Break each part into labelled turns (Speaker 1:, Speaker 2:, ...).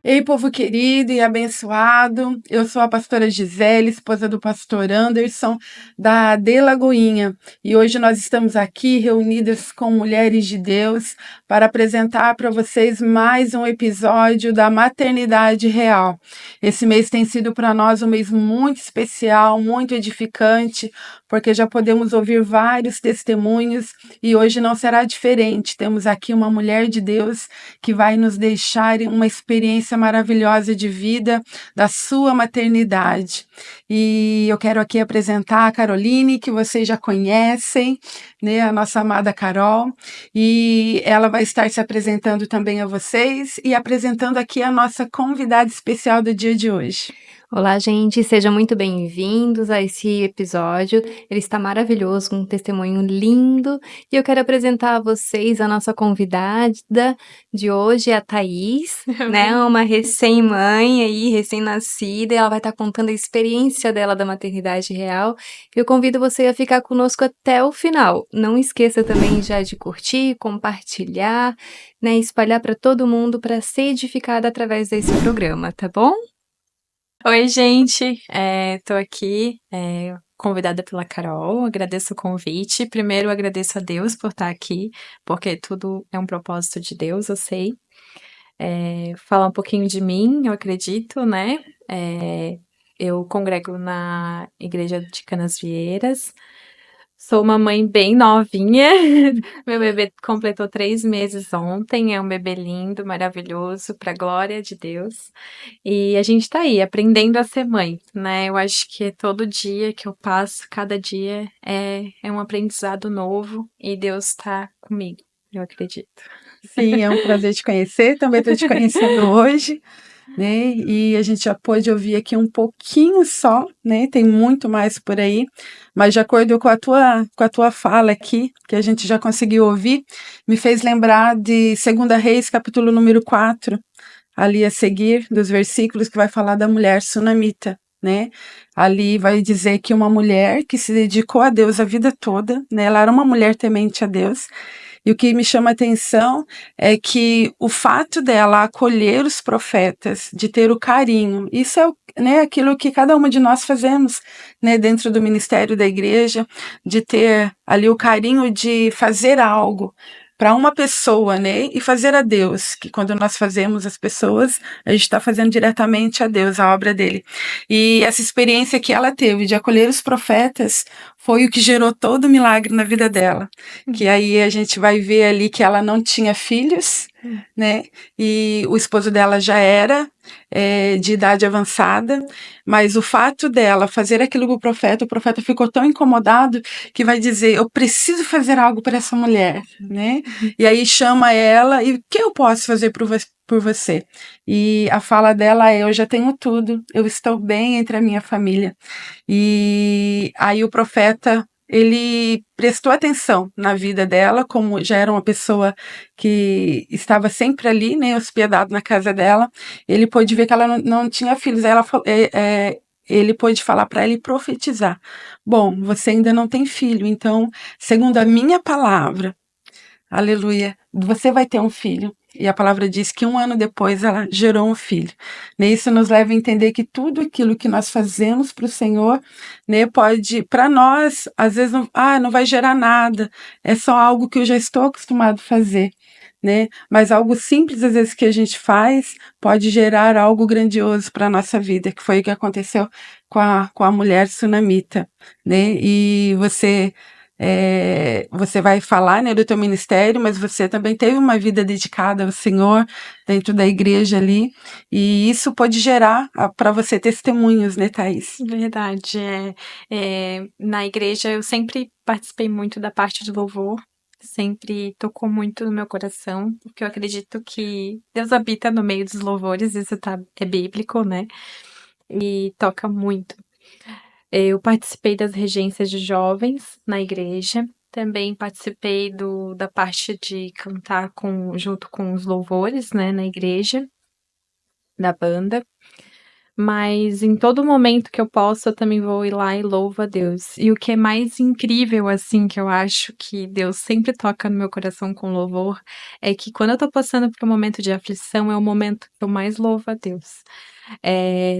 Speaker 1: Ei, povo querido e abençoado, eu sou a pastora Gisele, esposa do pastor Anderson, da De Lagoinha, e hoje nós estamos aqui reunidas com mulheres de Deus para apresentar para vocês mais um episódio da Maternidade Real. Esse mês tem sido para nós um mês muito especial, muito edificante, porque já podemos ouvir vários testemunhos e hoje não será diferente. Temos aqui uma mulher de Deus que vai nos deixar uma experiência maravilhosa de vida da sua maternidade. E eu quero aqui apresentar a Caroline, que vocês já conhecem, né, a nossa amada Carol, e ela vai estar se apresentando também a vocês e apresentando aqui a nossa convidada especial do dia de hoje.
Speaker 2: Olá, gente, sejam muito bem-vindos a esse episódio. Ele está maravilhoso, com um testemunho lindo. E eu quero apresentar a vocês a nossa convidada de hoje, a Thaís, né? Uma recém-mãe aí, recém-nascida. E ela vai estar contando a experiência dela da maternidade real. Eu convido você a ficar conosco até o final. Não esqueça também já de curtir, compartilhar, né? Espalhar para todo mundo para ser edificada através desse programa, tá bom?
Speaker 3: Oi, gente, tô aqui, convidada pela Carol, agradeço o convite. Primeiro, agradeço a Deus por estar aqui, porque tudo é um propósito de Deus, eu sei. Falar um pouquinho de mim, eu acredito, né? Eu congrego na Igreja de Canasvieiras, sou uma mãe bem novinha, meu bebê completou 3 meses ontem, é um bebê lindo, maravilhoso, para a glória de Deus. E a gente tá aí, aprendendo a ser mãe, né? Eu acho que todo dia que eu passo, cada dia é um aprendizado novo e Deus tá comigo, eu acredito.
Speaker 1: Sim, é um prazer te conhecer, também estou te conhecendo hoje, né? E a gente já pôde ouvir aqui um pouquinho só, né? Tem muito mais por aí, mas de acordo com a tua fala aqui, que a gente já conseguiu ouvir, me fez lembrar de 2 Reis, capítulo número 4, ali a seguir, dos versículos que vai falar da mulher sunamita, né? Ali vai dizer que uma mulher que se dedicou a Deus a vida toda, né? Ela era uma mulher temente a Deus, e o que me chama a atenção é que o fato dela acolher os profetas, de ter o carinho, isso é né, aquilo que cada uma de nós fazemos, né, dentro do ministério da igreja, de ter ali o carinho de fazer algo para uma pessoa, né, e fazer a Deus, que quando nós fazemos as pessoas, a gente está fazendo diretamente a Deus, a obra dele. E essa experiência que ela teve de acolher os profetas foi o que gerou todo o milagre na vida dela. Que aí a gente vai ver ali que ela não tinha filhos, né? E o esposo dela já era de idade avançada, mas o fato dela fazer aquilo com o profeta ficou tão incomodado que vai dizer: eu preciso fazer algo para essa mulher, né? E aí chama ela e o que eu posso fazer por você? E a fala dela é: eu já tenho tudo, eu estou bem entre a minha família. E aí o profeta ele prestou atenção na vida dela, como já era uma pessoa que estava sempre ali, né, hospedado na casa dela. Ele pôde ver que ela não tinha filhos. Aí ele pôde falar para ela e profetizar: bom, você ainda não tem filho, então, segundo a minha palavra, aleluia, você vai ter um filho. E a palavra diz que 1 ano depois ela gerou um filho. Né, isso nos leva a entender que tudo aquilo que nós fazemos para o Senhor, né, pode, para nós, às vezes, não vai gerar nada, é só algo que eu já estou acostumado a fazer. Né? Mas algo simples, às vezes, que a gente faz, pode gerar algo grandioso para a nossa vida, que foi o que aconteceu com a mulher sunamita. Né? E você vai falar, né, do teu ministério, mas você também teve uma vida dedicada ao Senhor dentro da igreja ali, e isso pode gerar para você testemunhos, né, Thaís?
Speaker 3: Verdade, na igreja eu sempre participei muito da parte do louvor, sempre tocou muito no meu coração, porque eu acredito que Deus habita no meio dos louvores, isso é bíblico, né? E toca muito. Eu participei das regências de jovens na igreja, também participei da parte de cantar junto com os louvores, né, na igreja, da banda. mas em todo momento que eu posso, eu também vou ir lá e louvo a Deus. E o que é mais incrível, assim, que eu acho que Deus sempre toca no meu coração com louvor, é que quando eu tô passando por um momento de aflição, é o momento que eu mais louvo a Deus.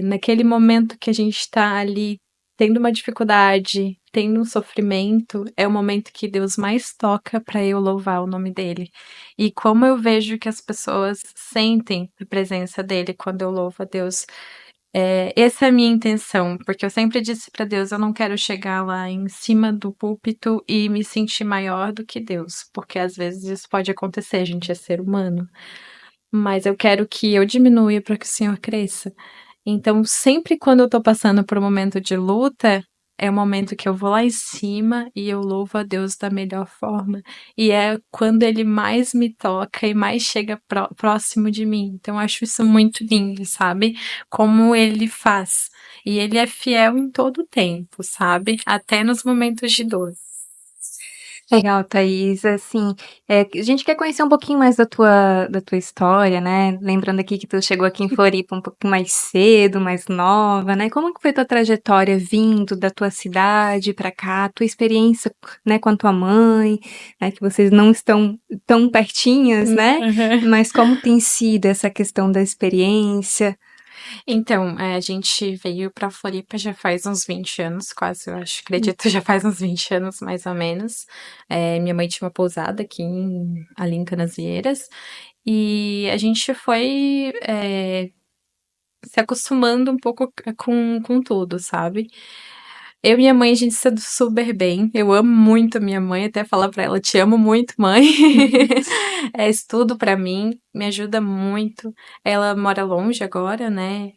Speaker 3: Naquele momento que a gente tá ali tendo uma dificuldade, tendo um sofrimento, é o momento que Deus mais toca para eu louvar o nome dele. E como eu vejo que as pessoas sentem a presença dele quando eu louvo a Deus. Essa é a minha intenção, porque eu sempre disse para Deus, eu não quero chegar lá em cima do púlpito e me sentir maior do que Deus, porque às vezes isso pode acontecer, a gente é ser humano. Mas eu quero que eu diminua para que o Senhor cresça. Então, sempre quando eu tô passando por um momento de luta, é o momento que eu vou lá em cima e eu louvo a Deus da melhor forma. E é quando ele mais me toca e mais chega próximo de mim. Então, eu acho isso muito lindo, sabe? Como ele faz. E ele é fiel em todo o tempo, sabe? Até nos momentos de dor.
Speaker 2: Legal, Thaís. Assim, a gente quer conhecer um pouquinho mais da tua história, né? Lembrando aqui que tu chegou aqui em Floripa um pouquinho mais cedo, mais nova, né? Como que foi tua trajetória vindo da tua cidade pra cá, tua experiência, né, com a tua mãe, né? Que vocês não estão tão pertinhas, né? Mas como tem sido essa questão da experiência?
Speaker 3: Então, a gente veio pra Floripa já faz uns 20 anos, quase, eu acho, acredito, já faz uns 20 anos, mais ou menos. Minha mãe tinha uma pousada aqui ali em Canasvieiras, e a gente foi, se acostumando um pouco com tudo, sabe? Eu e minha mãe, a gente se dá super bem. Eu amo muito a minha mãe, até falar pra ela, te amo muito, mãe. É isso tudo pra mim, me ajuda muito. Ela mora longe agora, né?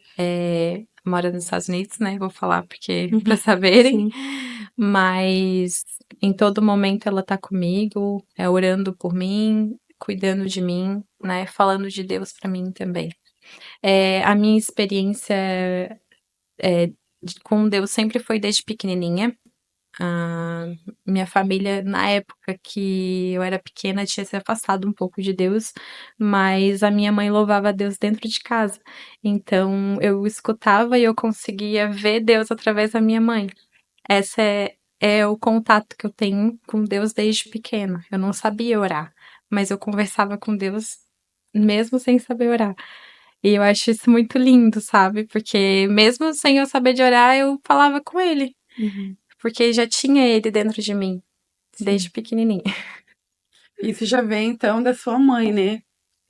Speaker 3: Mora nos Estados Unidos, né? Vou falar porque pra saberem.
Speaker 2: Sim.
Speaker 3: Mas em todo momento ela tá comigo, orando por mim, cuidando de mim, né? Falando de Deus pra mim também. A minha experiência com Deus sempre foi desde pequenininha. Ah, minha família, na época que eu era pequena, tinha se afastado um pouco de Deus, mas a minha mãe louvava a Deus dentro de casa. Então eu escutava e eu conseguia ver Deus através da minha mãe. Esse é o contato que eu tenho com Deus desde pequena. Eu não sabia orar, mas eu conversava com Deus mesmo sem saber orar. E eu acho isso muito lindo, sabe? Porque mesmo sem eu saber de orar, eu falava com ele. Porque já tinha ele dentro de mim, desde pequenininha.
Speaker 1: Isso já vem então da sua mãe, né?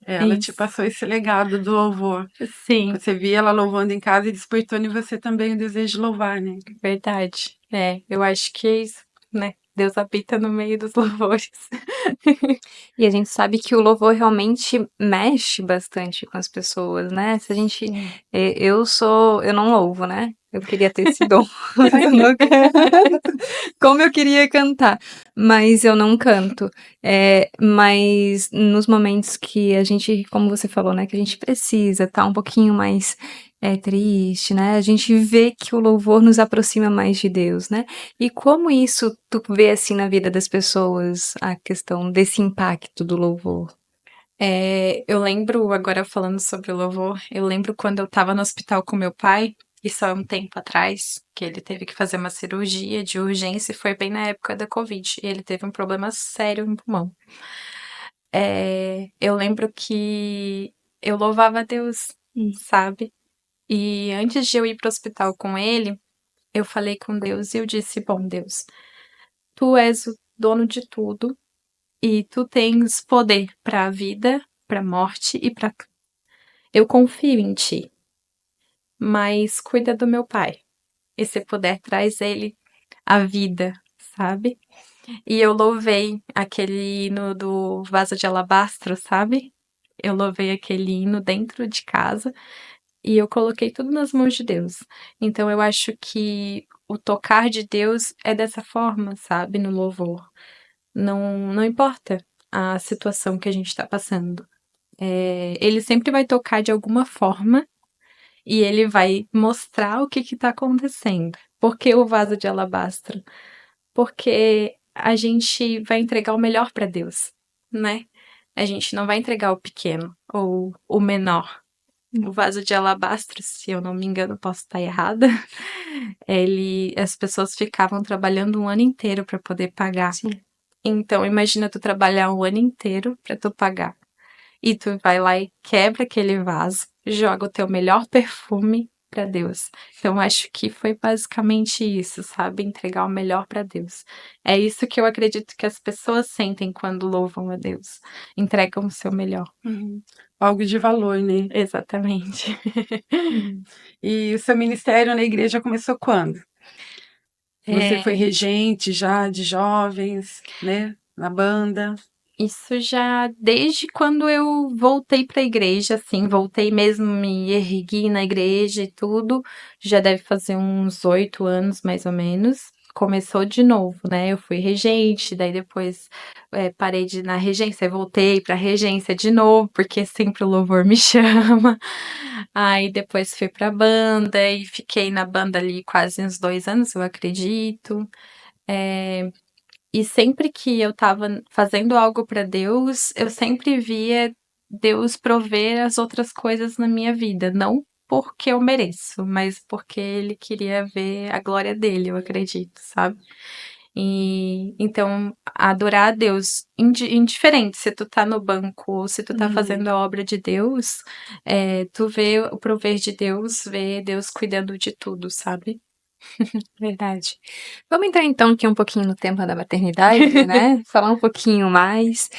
Speaker 1: Ela te
Speaker 3: Isso.
Speaker 1: passou esse legado do louvor.
Speaker 3: Sim,
Speaker 1: Você via ela louvando em casa e despertou em você também o desejo de louvar, né?
Speaker 3: verdade. Eu acho que é isso, né? Deus habita no meio dos louvores.
Speaker 2: E a gente sabe que o louvor realmente mexe bastante com as pessoas, né? Se a gente,
Speaker 3: Sim.
Speaker 2: eu não louvo, né? Eu queria ter esse dom, mas eu não canto. Como eu queria cantar, mas eu não canto. Mas nos momentos que a gente, como você falou, né, que a gente precisa estar um pouquinho mais triste, né? A gente vê que o louvor nos aproxima mais de Deus, né? E como isso tu vê assim na vida das pessoas, a questão desse impacto do louvor?
Speaker 3: Eu lembro, agora falando sobre o louvor, eu lembro quando eu tava no hospital com meu pai, isso há um tempo atrás, que ele teve que fazer uma cirurgia de urgência, e foi bem na época da Covid, e ele teve um problema sério no pulmão. Eu lembro que eu louvava a Deus, sabe? E antes de eu ir pro hospital com ele, eu falei com Deus e eu disse: Bom, Deus, tu és o dono de tudo e tu tens poder para a vida, para a morte e para tudo. Eu confio em ti, mas cuida do meu pai. E se puder, traz ele à vida, sabe? E eu louvei aquele hino do vaso de alabastro, sabe? Eu louvei aquele hino dentro de casa e eu coloquei tudo nas mãos de Deus. Então eu acho que o tocar de Deus é dessa forma, sabe? No louvor. Não importa a situação que a gente está passando. Ele sempre vai tocar de alguma forma e ele vai mostrar o que está acontecendo. Por que o vaso de alabastro? Porque a gente vai entregar o melhor para Deus, né? A gente não vai entregar o pequeno ou o menor. o vaso de alabastro, se eu não me engano, posso estar errada. As pessoas ficavam trabalhando um ano inteiro para poder pagar.
Speaker 2: Sim.
Speaker 3: Então, imagina tu trabalhar um ano inteiro para tu pagar. E tu vai lá e quebra aquele vaso, joga o teu melhor perfume para Deus. Então, acho que foi basicamente isso, sabe? Entregar o melhor para Deus. É isso que eu acredito que as pessoas sentem quando louvam a Deus. Entregam o seu melhor.
Speaker 1: Algo de valor, né?
Speaker 3: Exatamente.
Speaker 1: E o seu ministério na igreja começou quando? Você foi regente já de jovens, né? Na banda.
Speaker 3: Isso já desde quando eu voltei para a igreja, assim, voltei mesmo, me ergui na igreja e tudo, já deve fazer uns 8 anos, mais ou menos. Começou de novo, né? Eu fui regente, daí depois parei de ir na regência, voltei para regência de novo, porque sempre o louvor me chama. Aí depois fui para banda e fiquei na banda ali quase uns 2 anos, eu acredito. E sempre que eu estava fazendo algo para Deus, eu sempre via Deus prover as outras coisas na minha vida, não porque eu mereço, mas porque Ele queria ver a glória dele, eu acredito, sabe? E então, adorar a Deus, indiferente se tu tá no banco ou se tu tá fazendo a obra de Deus, tu vê o prover de Deus, vê Deus cuidando de tudo, sabe?
Speaker 2: Verdade. Vamos entrar então aqui um pouquinho no tema da maternidade, né? Falar um pouquinho mais.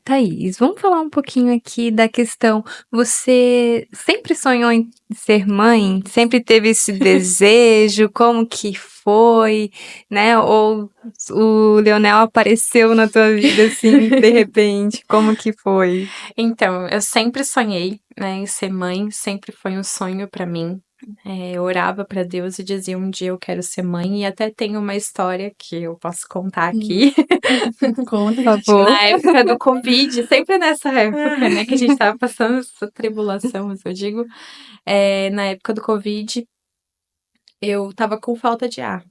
Speaker 2: Thaís, vamos falar um pouquinho aqui da questão. Você sempre sonhou em ser mãe? Sempre teve esse desejo? Como que foi, né? Ou o Leonel apareceu na tua vida assim, de repente? Como que foi?
Speaker 3: Então, eu sempre sonhei, né, em ser mãe, sempre foi um sonho para mim. Eu orava para Deus e dizia um dia eu quero ser mãe, e até tenho uma história que eu posso contar aqui.
Speaker 1: Conta,
Speaker 2: Por favor.
Speaker 3: Na época do Covid, sempre nessa época, né, que a gente tava passando essa tribulação, eu digo, na época do Covid, eu tava com falta de ar.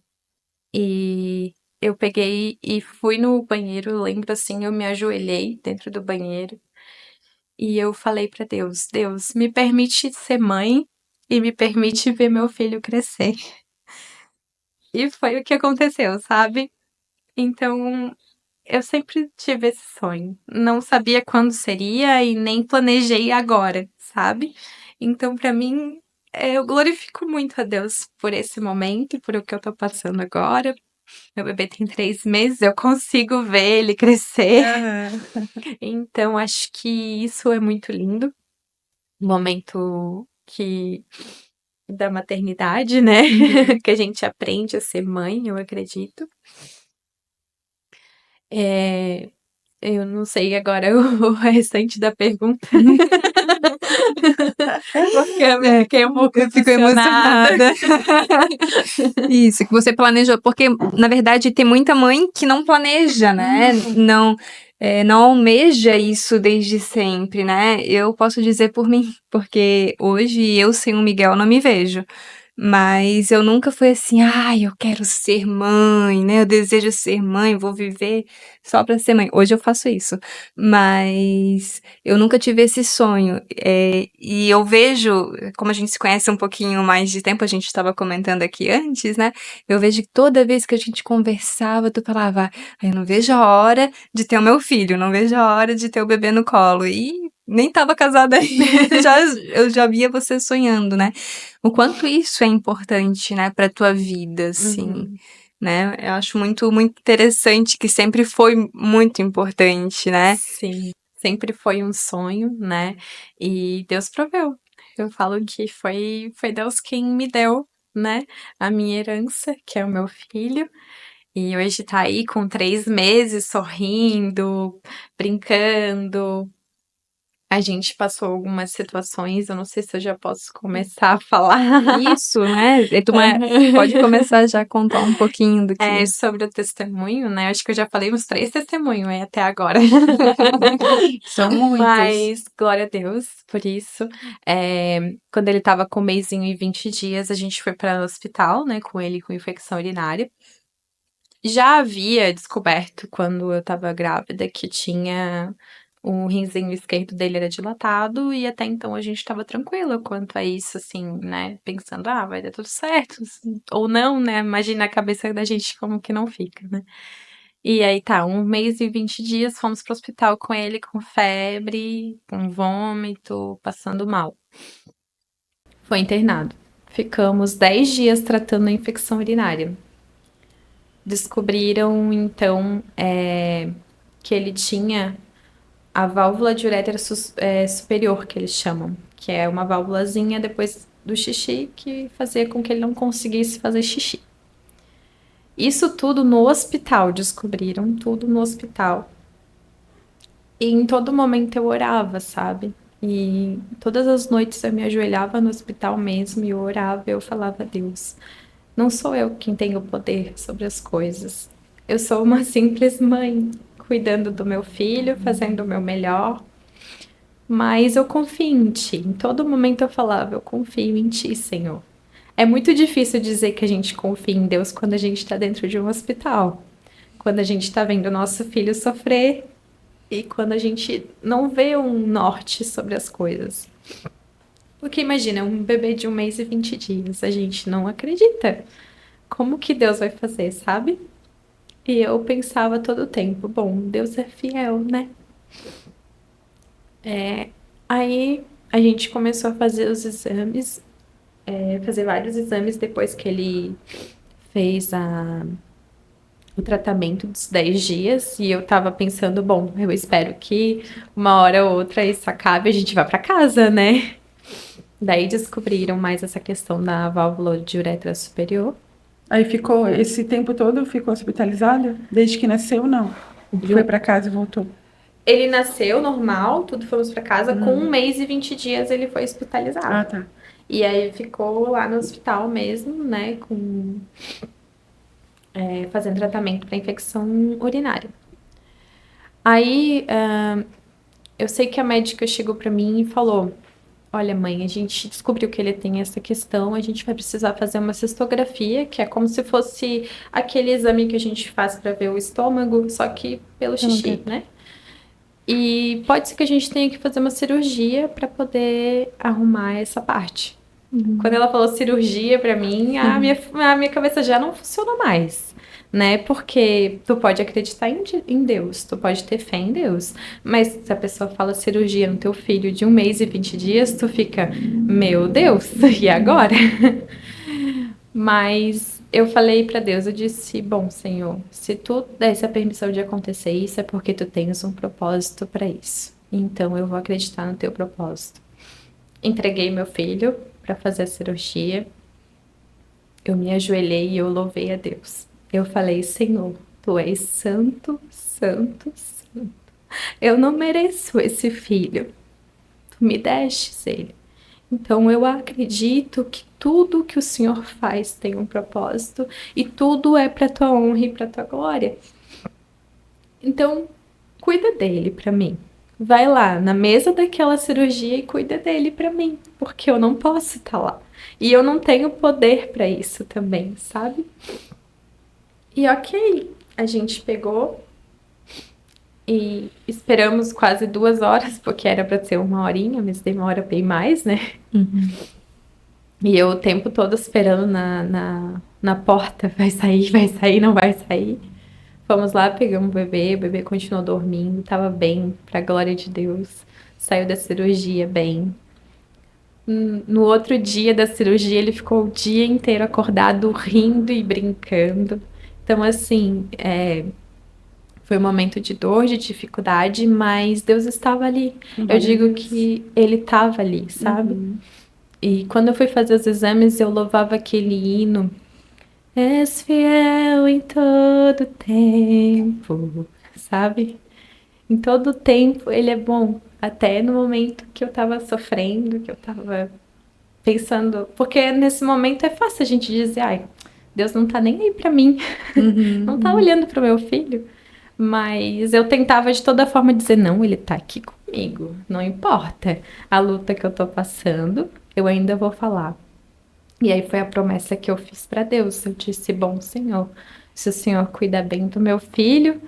Speaker 3: E eu peguei e fui no banheiro, lembro assim, eu me ajoelhei dentro do banheiro. E eu falei para Deus: Deus, me permite ser mãe e me permite ver meu filho crescer. E foi o que aconteceu, sabe? Então, eu sempre tive esse sonho. Não sabia quando seria e nem planejei agora, sabe? Então, para mim, eu glorifico muito a Deus por esse momento, por o que eu tô passando agora. Meu bebê tem 3 meses, eu consigo ver ele crescer. Então, acho que isso é muito lindo. Momento da maternidade, né? Que a gente aprende a ser mãe, eu acredito. Eu não sei agora o restante da pergunta. Porque eu fiquei um pouco emocionada.
Speaker 2: Isso, que você planejou, porque na verdade tem muita mãe que não planeja, né? Não almeja isso desde sempre, né? Eu posso dizer por mim, porque hoje eu sem o Miguel não me vejo. Mas eu nunca fui assim, ai, eu quero ser mãe, né? Eu desejo ser mãe, vou viver só pra ser mãe. Hoje eu faço isso, mas eu nunca tive esse sonho. E eu vejo, como a gente se conhece um pouquinho mais de tempo, a gente estava comentando aqui antes, né? Eu vejo que toda vez que a gente conversava, tu falava, eu não vejo a hora de ter o meu filho, não vejo a hora de ter o bebê no colo. E nem estava casada ainda, eu já via você sonhando, né? O quanto isso é importante, né, pra tua vida, assim, né? Eu acho muito, muito interessante que sempre foi muito importante, né?
Speaker 3: Sim, sempre foi um sonho, né? E Deus proveu. Eu falo que foi Deus quem me deu, né? A minha herança, que é o meu filho. E hoje tá aí com 3 meses, sorrindo, brincando. A gente passou algumas situações, eu não sei se eu já posso começar a falar.
Speaker 2: Isso, né? Pode começar já a contar um pouquinho do que...
Speaker 3: Sobre o testemunho, né? Acho que eu já falei uns 3 testemunhos até agora.
Speaker 1: São muitos.
Speaker 3: Mas, glória a Deus por isso. Quando ele tava com 1 mêsinho e 20 dias, a gente foi para o hospital, né? Com ele com infecção urinária. Já havia descoberto, quando eu tava grávida, que tinha o rinzinho esquerdo dele era dilatado e até então a gente estava tranquila quanto a isso, assim, né? Pensando, vai dar tudo certo, ou não, né? Imagina a cabeça da gente como que não fica, né? E aí tá, 1 mês e 20 dias, fomos pro hospital com ele com febre, com vômito, passando mal. Foi internado. Ficamos 10 dias tratando a infecção urinária. Descobriram, então, que ele tinha a válvula de uretra superior, que eles chamam, que é uma válvulazinha depois do xixi que fazia com que ele não conseguisse fazer xixi. Isso tudo no hospital, descobriram tudo no hospital. E em todo momento eu orava, sabe? E todas as noites eu me ajoelhava no hospital mesmo e eu orava, eu falava, Deus, não sou eu quem tenho o poder sobre as coisas. Eu sou uma simples mãe, cuidando do meu filho, fazendo o meu melhor. Mas eu confio em ti. Em todo momento eu falava, eu confio em ti, Senhor. É muito difícil dizer que a gente confia em Deus quando a gente está dentro de um hospital. Quando a gente está vendo o nosso filho sofrer e quando a gente não vê um norte sobre as coisas. Porque imagina, um bebê de 1 mês e 20 dias, a gente não acredita. Como que Deus vai fazer, sabe? E eu pensava todo o tempo, bom, Deus é fiel, né? Aí a gente começou a fazer os exames, fazer vários exames depois que ele fez o tratamento dos 10 dias. E eu tava pensando, bom, eu espero que uma hora ou outra isso acabe e a gente vá pra casa, né? Daí descobriram mais essa questão da válvula de uretra superior.
Speaker 1: Aí ficou, esse tempo todo ficou hospitalizado? Desde que nasceu, não? Foi para casa e voltou?
Speaker 3: Ele nasceu normal, tudo fomos pra casa. Com 1 mês e 20 dias ele foi hospitalizado.
Speaker 1: Ah, tá.
Speaker 3: E aí ficou lá no hospital mesmo, né, fazendo tratamento para infecção urinária. Aí eu sei que a médica chegou para mim e falou, olha mãe, a gente descobriu que ele tem essa questão, a gente vai precisar fazer uma cistografia, que é como se fosse aquele exame que a gente faz para ver o estômago, só que pelo xixi, né? E pode ser que a gente tenha que fazer uma cirurgia para poder arrumar essa parte. Quando ela falou cirurgia para mim, a minha cabeça já não funcionou mais, né? Porque tu pode acreditar em Deus, tu pode ter fé em Deus, mas se a pessoa fala cirurgia no teu filho de 1 mês e 20 dias, tu fica, meu Deus, e agora? Mas eu falei para Deus, eu disse, bom, Senhor, se tu desse a permissão de acontecer isso, é porque tu tens um propósito para isso. Então eu vou acreditar no teu propósito. Entreguei meu filho para fazer a cirurgia. Eu me ajoelhei e eu louvei a Deus. Eu falei, Senhor, tu és santo, santo, santo. Eu não mereço esse filho. Tu me destes ele. Então eu acredito que tudo que o Senhor faz tem um propósito e tudo é para tua honra e para tua glória. Então, cuida dele para mim. Vai lá na mesa daquela cirurgia e cuida dele para mim, porque eu não posso estar lá. E eu não tenho poder para isso também, sabe? E ok, a gente pegou e esperamos quase 2 horas, porque era para ser 1 horinha, mas demora bem mais, né? E eu o tempo todo esperando na porta, vai sair, não vai sair. Fomos lá, pegamos o bebê continuou dormindo, tava bem, pra glória de Deus. Saiu da cirurgia bem. No outro dia da cirurgia, ele ficou o dia inteiro acordado, rindo e brincando. Então, assim, foi um momento de dor, de dificuldade, mas Deus estava ali. Eu digo que Ele estava ali, sabe? E quando eu fui fazer os exames, eu louvava aquele hino. És fiel em todo tempo, sabe? Em todo tempo ele é bom. Até no momento que eu tava sofrendo, que eu tava pensando. Porque nesse momento é fácil a gente dizer, ai, Deus não tá nem aí pra mim. Não tá olhando pro meu filho. Mas eu tentava de toda forma dizer, não, ele tá aqui comigo. Não importa a luta que eu tô passando, eu ainda vou falar. E aí foi a promessa que eu fiz para Deus. Eu disse, bom Senhor, se o Senhor cuida bem do meu filho,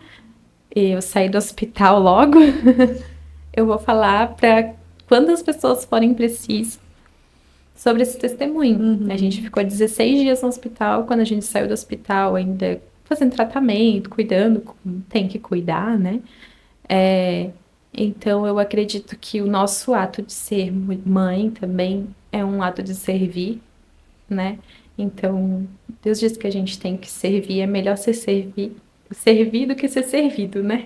Speaker 3: e eu saí do hospital logo, eu vou falar para quando as pessoas forem precisas sobre esse testemunho. A gente ficou 16 dias no hospital, quando a gente saiu do hospital ainda fazendo tratamento, cuidando, como tem que cuidar, né? Então eu acredito que o nosso ato de ser mãe também é um ato de servir, né? Então, Deus diz que a gente tem que servir, é melhor servir do que ser servido, né?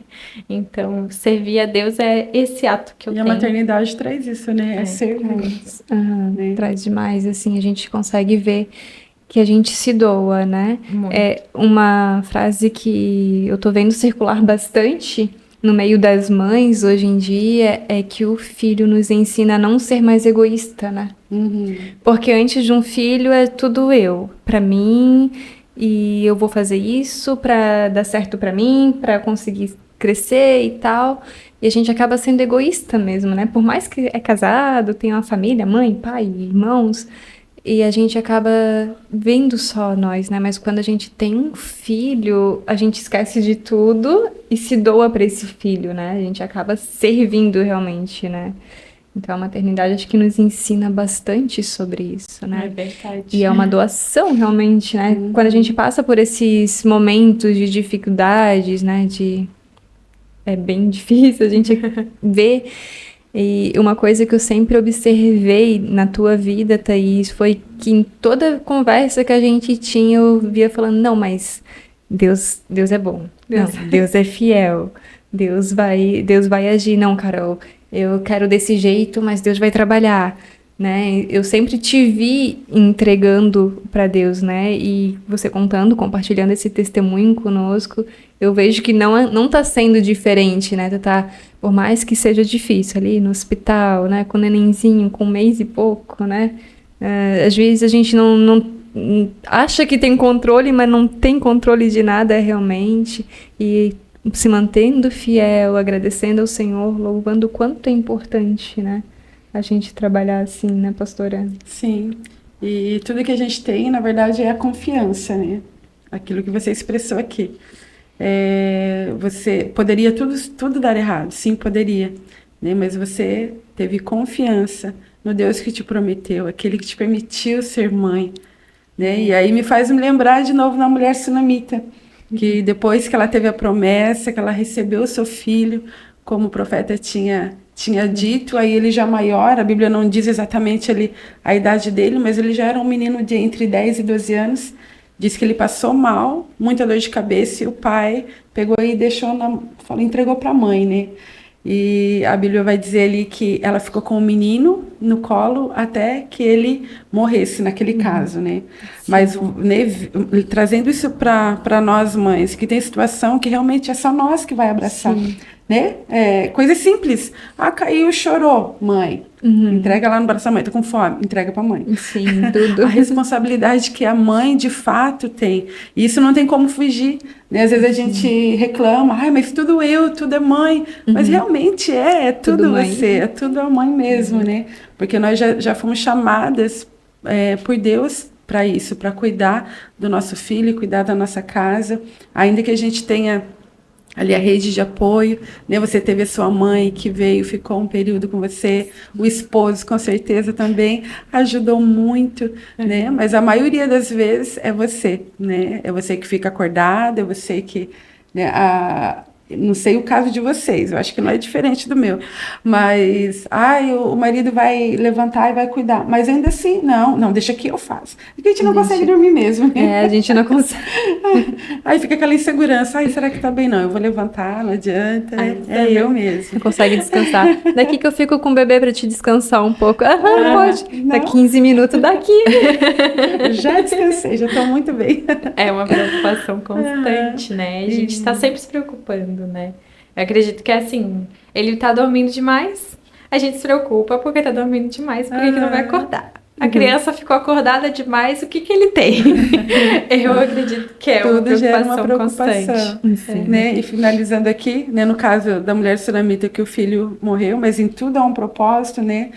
Speaker 3: Então, servir a Deus é esse ato que eu
Speaker 1: E
Speaker 3: tenho.
Speaker 1: a maternidade traz isso, né? É servir.
Speaker 2: Traz demais, assim, a gente consegue ver que a gente se doa, né?
Speaker 3: Muito.
Speaker 2: É uma frase que eu tô vendo circular bastante no meio das mães hoje em dia, é que o filho nos ensina a não ser mais egoísta, né? Porque antes de um filho é tudo eu, pra mim, e eu vou fazer isso pra dar certo pra mim, pra conseguir crescer e tal. E a gente acaba sendo egoísta mesmo, né? Por mais que é casado, tem uma família, mãe, pai, irmãos, e a gente acaba vendo só nós, né? Mas quando a gente tem um filho, a gente esquece de tudo e se doa para esse filho, né? A gente acaba servindo realmente, né? Então a maternidade acho que nos ensina bastante sobre isso, né?
Speaker 3: É verdade.
Speaker 2: E é uma doação realmente, né? Quando a gente passa por esses momentos de dificuldades, né? É bem difícil a gente ver. E uma coisa que eu sempre observei na tua vida, Thaís, foi que em toda conversa que a gente tinha, eu via falando, não, mas Deus é bom. Deus é fiel. Deus vai agir. Não, Carol, eu quero desse jeito, mas Deus vai trabalhar, né? Eu sempre te vi entregando para Deus, né? E você compartilhando esse testemunho conosco, eu vejo que não tá sendo diferente, né? Tu tá, por mais que seja difícil ali no hospital, né? Com o nenenzinho, com 1 mês e pouco, né? Às vezes a gente não acha que tem controle, mas não tem controle de nada realmente. E se mantendo fiel, agradecendo ao Senhor, louvando o quanto é importante, né? A gente trabalhar assim, né, pastora?
Speaker 1: Sim. E tudo que a gente tem, na verdade, é a confiança, né? Aquilo que você expressou aqui. Você poderia tudo dar errado, sim, poderia, né? Mas você teve confiança no Deus que te prometeu, aquele que te permitiu ser mãe, né? E aí me faz me lembrar de novo na mulher sunamita, que depois que ela teve a promessa, que ela recebeu o seu filho, como o profeta tinha dito, aí ele já maior, a Bíblia não diz exatamente a idade dele, mas ele já era um menino de entre 10 e 12 anos. Diz que ele passou mal, muita dor de cabeça, e o pai pegou e entregou para a mãe, né? E a Bíblia vai dizer ali que ela ficou com o menino no colo até que ele morresse, naquele caso, né? Sim. Mas, né, trazendo isso para nós mães, que tem situação que realmente é só nós que vai abraçar, sim, né? Coisa simples. Caiu, chorou, mãe. Entrega lá no braço da mãe, tô com fome, entrega pra mãe.
Speaker 2: Sim, tudo.
Speaker 1: A responsabilidade que a mãe de fato tem. E isso não tem como fugir, né? Às vezes a gente reclama, mas tudo é mãe. Mas realmente é tudo você, é tudo a mãe mesmo, né? Porque nós já fomos chamadas por Deus para isso, para cuidar do nosso filho, cuidar da nossa casa, ainda que a gente tenha ali a rede de apoio, né? Você teve a sua mãe que veio, ficou um período com você, o esposo com certeza também ajudou muito, né? Mas a maioria das vezes é você, né? É você que fica acordada, é você que, né? Não sei o caso de vocês, eu acho que não é diferente do meu, mas o marido vai levantar e vai cuidar, mas ainda assim, não, deixa que eu faço, porque a gente não consegue dormir mesmo, né?
Speaker 2: A gente não consegue.
Speaker 1: Aí fica aquela insegurança, será que tá bem? Não, eu vou levantar, não adianta, eu mesmo.
Speaker 2: Não consegue descansar. Daqui que eu fico com o bebê para te descansar um pouco. Pode, dá 15 minutos daqui.
Speaker 1: Já descansei, já tô muito bem.
Speaker 3: É uma preocupação constante, né? A gente tá sempre se preocupando, né? Eu acredito que assim, ele tá dormindo demais, a gente se preocupa porque tá dormindo demais, porque que não vai acordar. A criança ficou acordada demais, o que ele tem? Eu acredito que é uma preocupação constante.
Speaker 1: Né? E finalizando aqui, né, no caso da mulher sunamita que o filho morreu, mas em tudo há um propósito, né?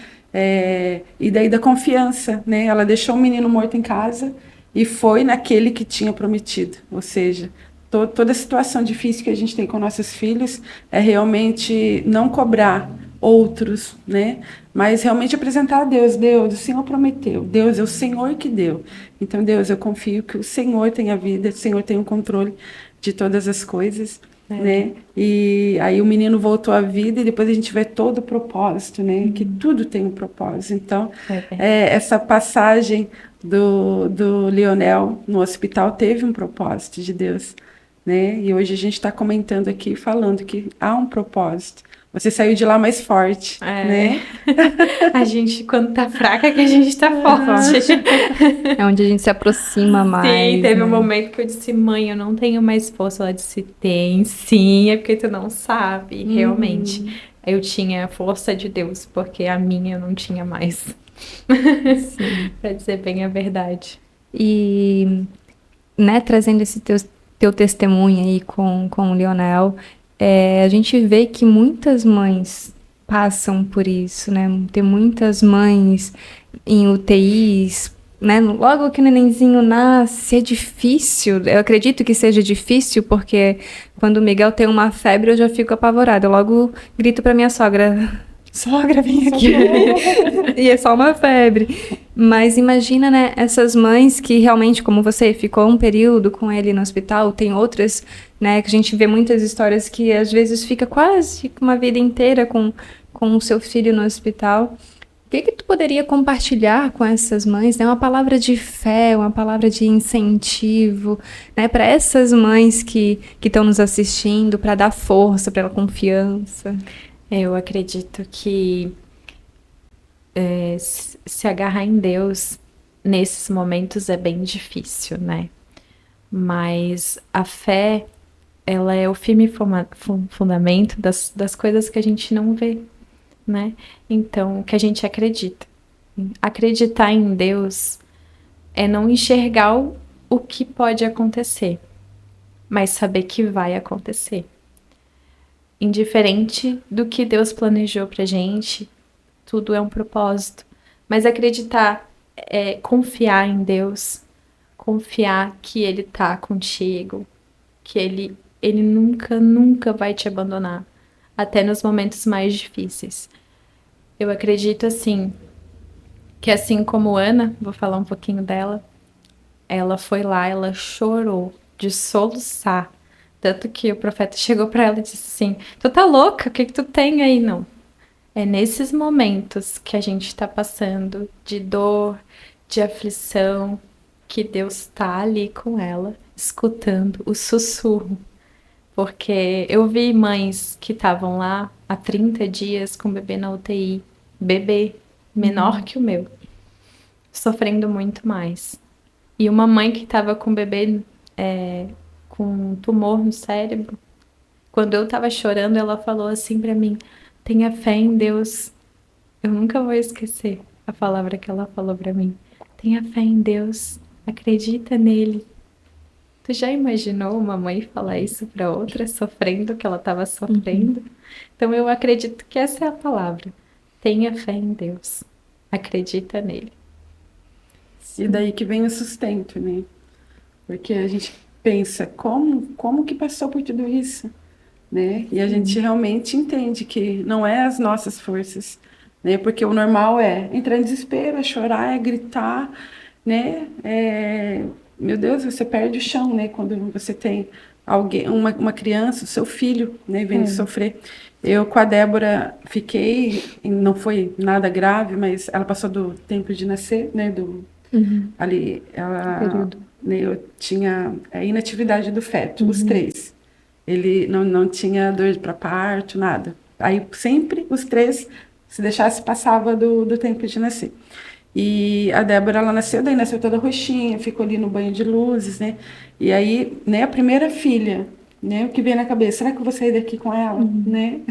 Speaker 1: E daí da confiança, né? Ela deixou o menino morto em casa e foi naquele que tinha prometido, ou seja, toda a situação difícil que a gente tem com nossos filhos é realmente não cobrar outros, né? Mas realmente apresentar a Deus. Deus, o Senhor prometeu. Deus, é o Senhor que deu. Então, Deus, eu confio que o Senhor tem a vida, o Senhor tem o controle de todas as coisas, né? E aí o menino voltou à vida e depois a gente vê todo o propósito, né? Que tudo tem um propósito. Então, essa passagem do Lionel no hospital teve um propósito de Deus, né? E hoje a gente está comentando aqui, falando que há um propósito. Você saiu de lá mais forte, né?
Speaker 3: A gente, quando tá fraca, que a gente tá forte.
Speaker 2: É onde a gente se aproxima mais.
Speaker 3: Sim, teve um
Speaker 2: né?
Speaker 3: momento que eu disse, mãe, eu não tenho mais força. Ela disse, tem, sim, é porque tu não sabe. Realmente, eu tinha a força de Deus, porque a minha eu não tinha mais. Pra dizer bem a verdade.
Speaker 2: E, né, trazendo esse teu testemunho aí com o Lionel, a gente vê que muitas mães passam por isso, né? Tem muitas mães em UTIs, né? Logo que o nenenzinho nasce, é difícil. Eu acredito que seja difícil, porque quando o Miguel tem uma febre, eu já fico apavorada. Eu logo grito pra minha sogra, sogra, vem aqui. E é só uma febre. Mas imagina, né, essas mães que realmente, como você, ficou um período com ele no hospital, tem outras, né, que a gente vê muitas histórias que às vezes fica quase uma vida inteira com o seu filho no hospital. O que tu poderia compartilhar com essas mães, né, uma palavra de fé, uma palavra de incentivo, né, para essas mães que estão nos assistindo, para dar força, para dar confiança?
Speaker 3: Eu acredito que se agarrar em Deus nesses momentos é bem difícil, né? Mas a fé, ela é o firme fundamento das coisas que a gente não vê, né? Então, que a gente acredita. Acreditar em Deus é não enxergar o que pode acontecer, mas saber que vai acontecer. Indiferente do que Deus planejou pra gente, tudo é um propósito. Mas acreditar é confiar em Deus, confiar que Ele tá contigo, que Ele nunca, nunca vai te abandonar, até nos momentos mais difíceis. Eu acredito assim, que assim como Ana, vou falar um pouquinho dela, ela foi lá, ela chorou de soluçar. Tanto que o profeta chegou pra ela e disse assim, tu tá louca? O que tu tem aí? Não. É nesses momentos que a gente tá passando de dor, de aflição, que Deus tá ali com ela, escutando o sussurro. Porque eu vi mães que estavam lá há 30 dias com o bebê na UTI, bebê menor que o meu, sofrendo muito mais. E uma mãe que estava com o bebê com um tumor no cérebro, quando eu estava chorando, ela falou assim pra mim, tenha fé em Deus. Eu nunca vou esquecer a palavra que ela falou pra mim. Tenha fé em Deus, acredita nele. Tu já imaginou uma mãe falar isso pra outra, sofrendo o que ela estava sofrendo? Então eu acredito que essa é a palavra. Tenha fé em Deus, acredita nele.
Speaker 1: E daí que vem o sustento, né? Porque a gente pensa, como que passou por tudo isso? Né? E a gente realmente entende que não é as nossas forças, né? Porque o normal é entrar em desespero, é chorar, é gritar, né? Meu Deus, você perde o chão, né? Quando você tem alguém, uma criança, o seu filho, né? Vendo sofrer. Eu com a Débora fiquei, não foi nada grave, mas ela passou do tempo de nascer, né? Ali, ela, né, eu tinha a inatividade do feto, os três. Ele não tinha dor para parto, nada. Aí sempre os três, se deixasse, passava do tempo de nascer. E a Débora, ela nasceu, daí nasceu toda roxinha, ficou ali no banho de luzes, né? E aí, né, a primeira filha, né, o que veio na cabeça, será que eu vou sair daqui com ela, né?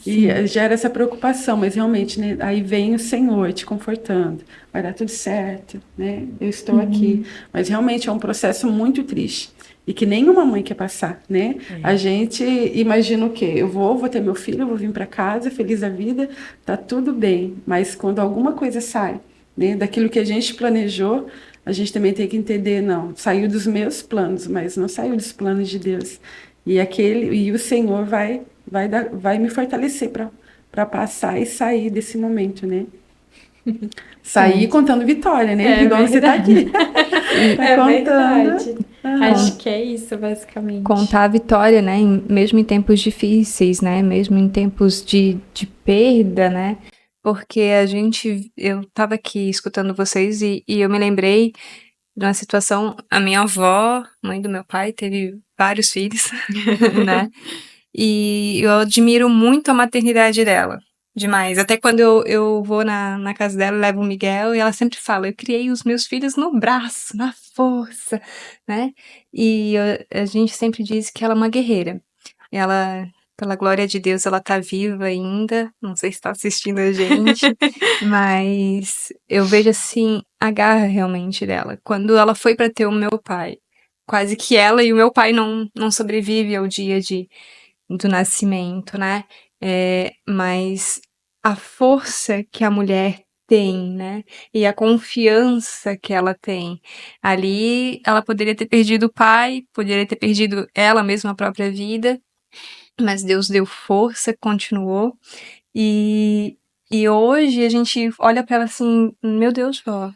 Speaker 1: E gera essa preocupação, mas realmente, né, aí vem o Senhor te confortando, vai dar tudo certo, né? Eu estou aqui. Mas realmente é um processo muito triste. E que nenhuma mãe quer passar, né? A gente imagina o quê? Eu vou ter meu filho, vou vir para casa, feliz da vida, tá tudo bem. Mas quando alguma coisa sai, né, daquilo que a gente planejou, a gente também tem que entender, não, saiu dos meus planos, mas não saiu dos planos de Deus. E o Senhor vai me fortalecer para passar e sair desse momento, né? Sair contando vitória, né? Igual você tá aqui. Tá
Speaker 3: É
Speaker 1: contando.
Speaker 3: verdade. Acho que é isso, basicamente.
Speaker 2: Contar a vitória, né? Mesmo em tempos difíceis, né? Mesmo em tempos de perda, né? Porque eu tava aqui escutando vocês e eu me lembrei de uma situação, a minha avó, mãe do meu pai, teve vários filhos, né? E eu admiro muito a maternidade dela. Demais. Até quando eu vou na casa dela, levo o Miguel e ela sempre fala: eu criei os meus filhos no braço, na força, né? E a gente sempre diz que ela é uma guerreira. Ela, pela glória de Deus, ela tá viva ainda. Não sei se tá assistindo a gente, mas eu vejo assim a garra realmente dela. Quando ela foi para ter o meu pai, quase que ela e o meu pai não sobrevivem ao dia do nascimento, né? Mas a força que a mulher tem, né? E a confiança que ela tem. Ali, ela poderia ter perdido o pai, poderia ter perdido ela mesma, a própria vida, mas Deus deu força, continuou. E, e hoje a gente olha pra ela assim, meu Deus, vó.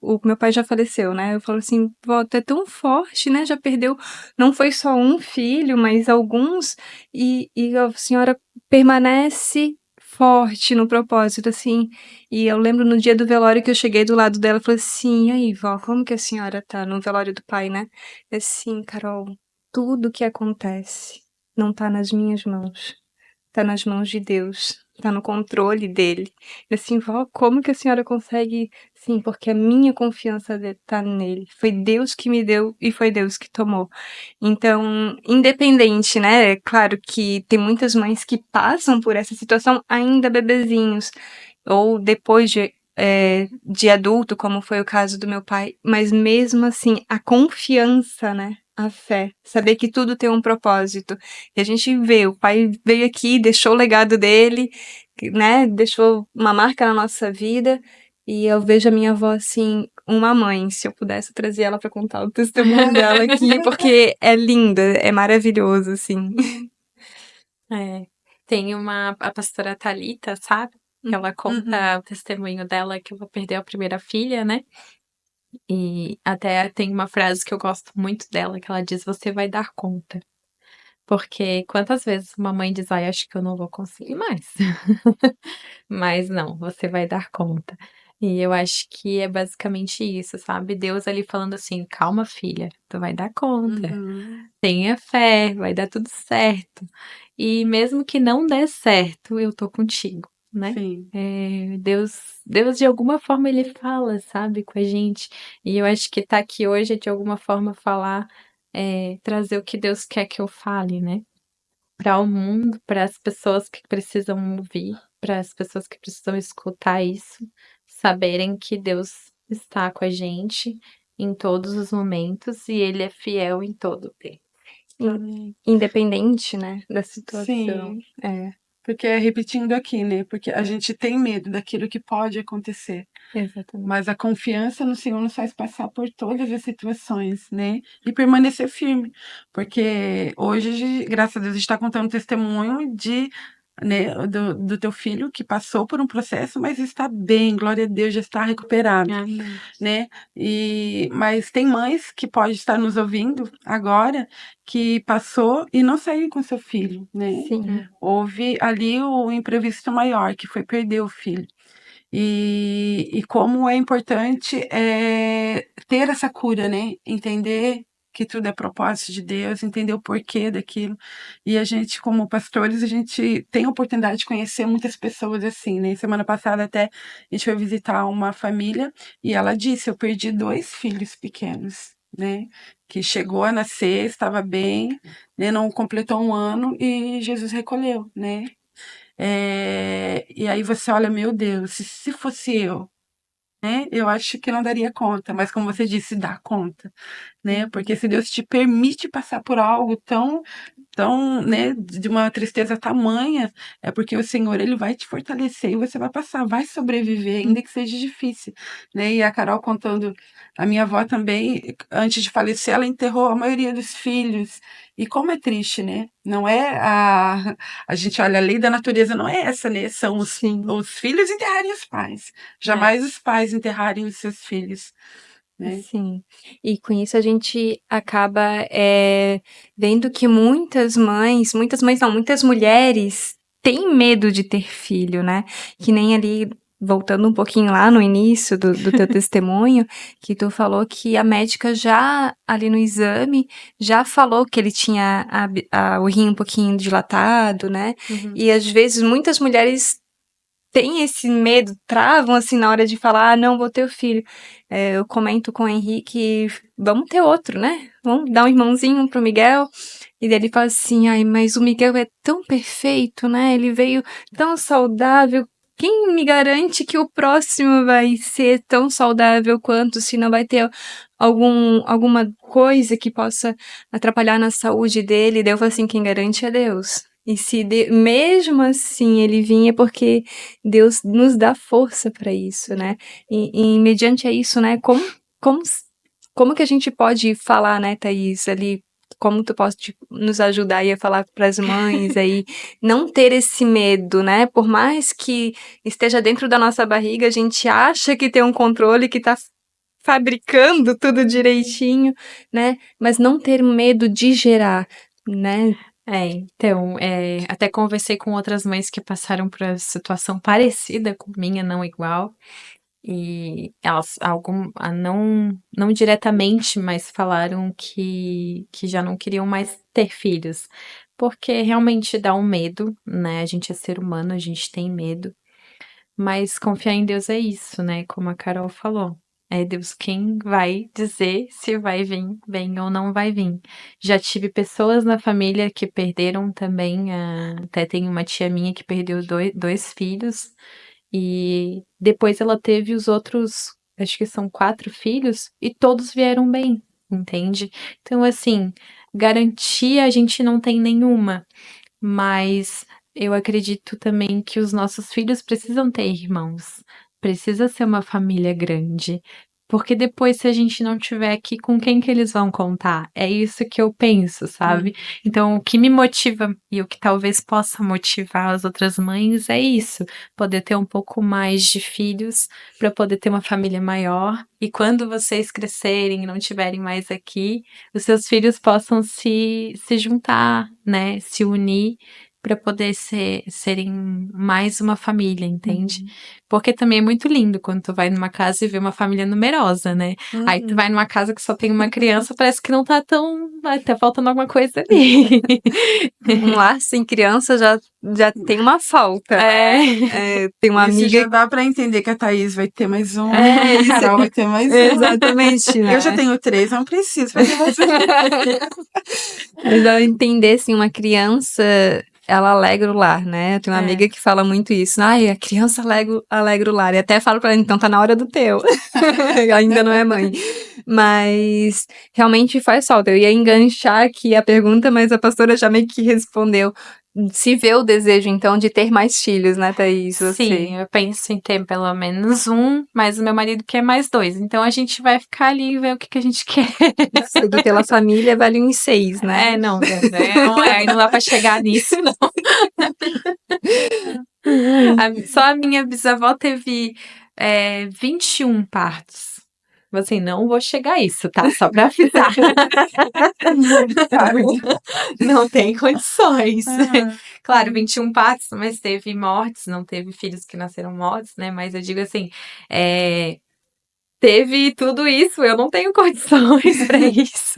Speaker 2: O meu pai já faleceu, né? Eu falo assim, vó, tu é tão forte, né? Já perdeu, não foi só um filho, mas alguns, e a senhora permanece forte no propósito, assim. E eu lembro no dia do velório que eu cheguei do lado dela e falei assim, e aí, vó, como que a senhora tá no velório do pai, né? Assim, Carol, tudo que acontece não tá nas minhas mãos. Tá nas mãos de Deus, tá no controle dele. E assim, vó, como que a senhora consegue? Sim, porque a minha confiança tá nele. Foi Deus que me deu e foi Deus que tomou. Então, independente, né? É claro que tem muitas mães que passam por essa situação ainda bebezinhos, ou depois de adulto, como foi o caso do meu pai, mas mesmo assim, a confiança, né? A fé, saber que tudo tem um propósito. E a gente vê, o pai veio aqui, deixou o legado dele, né? Deixou uma marca na nossa vida. E eu vejo a minha avó assim, uma mãe, se eu pudesse trazer ela para contar o testemunho dela aqui, porque é linda, é maravilhoso, assim.
Speaker 3: Tem a pastora Thalita, sabe? Ela conta o testemunho dela que ela perdeu a primeira filha, né? E até tem uma frase que eu gosto muito dela, que ela diz: você vai dar conta. Porque quantas vezes uma mãe diz: ai, acho que eu não vou conseguir mais. Mas não, você vai dar conta. E eu acho que é basicamente isso, sabe? Deus ali falando assim: calma, filha, tu vai dar conta. Tenha fé, vai dar tudo certo. E mesmo que não dê certo, eu tô contigo, né?
Speaker 1: Sim.
Speaker 3: Deus de alguma forma ele fala, sabe, com a gente. E eu acho que tá aqui hoje é de alguma forma falar, trazer o que Deus quer que eu fale, né? Para o mundo, para as pessoas que precisam ouvir, para as pessoas que precisam escutar isso, saberem que Deus está com a gente em todos os momentos e ele é fiel em todo o tempo.
Speaker 2: Independente, né, da situação.
Speaker 1: Sim. Porque é repetindo aqui, né? Porque a gente tem medo daquilo que pode acontecer.
Speaker 2: Exatamente.
Speaker 1: Mas a confiança no Senhor nos faz passar por todas as situações, né? E permanecer firme. Porque hoje, graças a Deus, a gente está contando um testemunho né, do teu filho que passou por um processo, mas está bem, glória a Deus, já está recuperado, né? Mas tem mães que podem estar nos ouvindo agora que passou e não saiu com seu filho, né?
Speaker 2: Sim.
Speaker 1: Houve ali o imprevisto maior, que foi perder o filho. E como é importante ter essa cura, né? Entender que tudo é propósito de Deus, entender o porquê daquilo. E a gente, como pastores, a gente tem a oportunidade de conhecer muitas pessoas assim, né? Semana passada até a gente foi visitar uma família e ela disse: eu perdi 2 filhos pequenos, né? Que chegou a nascer, estava bem, né? Não completou 1 ano e Jesus recolheu, né? E aí você olha, meu Deus, se fosse eu, né? Eu acho que não daria conta, mas como você disse, dá conta, né? Porque se Deus te permite passar por algo tão, né, de uma tristeza tamanha, é porque o Senhor ele vai te fortalecer e você vai passar, vai sobreviver, ainda que seja difícil, né? E a Carol contando, a minha avó também, antes de falecer, ela enterrou a maioria dos filhos E como é triste, né? Não é a gente olha, a lei da natureza não é essa, né? São
Speaker 2: Sim.
Speaker 1: os filhos enterrarem os pais. Jamais os pais enterrarem os seus filhos, né?
Speaker 2: Sim. E com isso a gente acaba vendo que muitas mães não, muitas mulheres têm medo de ter filho, né? Que nem ali, voltando um pouquinho lá no início do teu testemunho, que tu falou que a médica já, ali no exame, já falou que ele tinha o rim um pouquinho dilatado, né?
Speaker 1: Uhum.
Speaker 2: E às vezes muitas mulheres têm esse medo, travam assim na hora de falar, não, vou ter o filho. Eu comento com o Henrique, vamos ter outro, né? Vamos dar um irmãozinho pro Miguel. E daí ele fala assim, ai, mas o Miguel é tão perfeito, né? Ele veio tão saudável. Quem me garante que o próximo vai ser tão saudável quanto, se não vai ter alguma coisa que possa atrapalhar na saúde dele? Daí eu falo assim, quem garante é Deus. E se mesmo assim ele vinha, é porque Deus nos dá força para isso, né? E mediante a isso, né? Como que a gente pode falar, né, Thaís, ali, como tu pode nos ajudar aí a falar para as mães aí, não ter esse medo, né? Por mais que esteja dentro da nossa barriga, a gente acha que tem um controle, que tá fabricando tudo direitinho, né? Mas não ter medo de gerar, né?
Speaker 3: Então, até conversei com outras mães que passaram por uma situação parecida com minha, não igual. E elas, não diretamente, mas falaram que já não queriam mais ter filhos. Porque realmente dá um medo, né? A gente é ser humano, a gente tem medo. Mas confiar em Deus é isso, né? Como a Carol falou. É Deus quem vai dizer se vai vir bem ou não vai vir. Já tive pessoas na família que perderam também. Até tem uma tia minha que perdeu dois filhos. E depois ela teve os outros, acho que são 4 filhos, e todos vieram bem, entende? Então, assim, garantia a gente não tem nenhuma. Mas eu acredito também que os nossos filhos precisam ter irmãos. Precisa ser uma família grande. Porque depois, se a gente não tiver aqui, com quem que eles vão contar? É isso que eu penso, sabe? Então, o que me motiva e o que talvez possa motivar as outras mães é isso: poder ter um pouco mais de filhos para poder ter uma família maior. E quando vocês crescerem e não estiverem mais aqui, os seus filhos possam se juntar, né? Se unir para poder serem mais uma família, entende? Porque também é muito lindo quando tu vai numa casa e vê uma família numerosa, né? Aí tu vai numa casa que só tem uma criança, parece que não tá tão. Tá faltando alguma coisa ali.
Speaker 2: Um lar sem criança já tem uma falta. Tem uma
Speaker 1: Isso
Speaker 2: amiga.
Speaker 1: já dá para entender que a Thaís vai ter mais um,
Speaker 2: Isso.
Speaker 1: a Carol vai ter mais um.
Speaker 2: Exatamente, né?
Speaker 1: Eu já tenho 3, não preciso fazer mais um.
Speaker 2: Mas ao entender, assim, uma criança, ela alegra o lar, né? Eu tenho uma amiga que fala muito isso. Ai, a criança alegra o lar. E até falo pra ela, então tá na hora do teu. Ainda não é mãe. Mas realmente faz falta. Eu ia enganchar aqui a pergunta, mas a pastora já meio que respondeu. Se vê o desejo, então, de ter mais filhos, né, Thaís? Você?
Speaker 3: Sim, eu penso em ter pelo menos um, mas o meu marido quer mais 2. Então a gente vai ficar ali e ver o que a gente quer.
Speaker 2: Seguir pela família vale uns 6, né?
Speaker 3: Aí não dá pra chegar nisso, não. Só a minha bisavó teve 21 partos. Assim, não vou chegar a isso, tá? Só pra avisar. Não tem condições. Claro, 21 partos, mas teve mortes, não teve filhos que nasceram mortos, né? Mas eu digo assim, teve tudo isso, eu não tenho condições pra isso.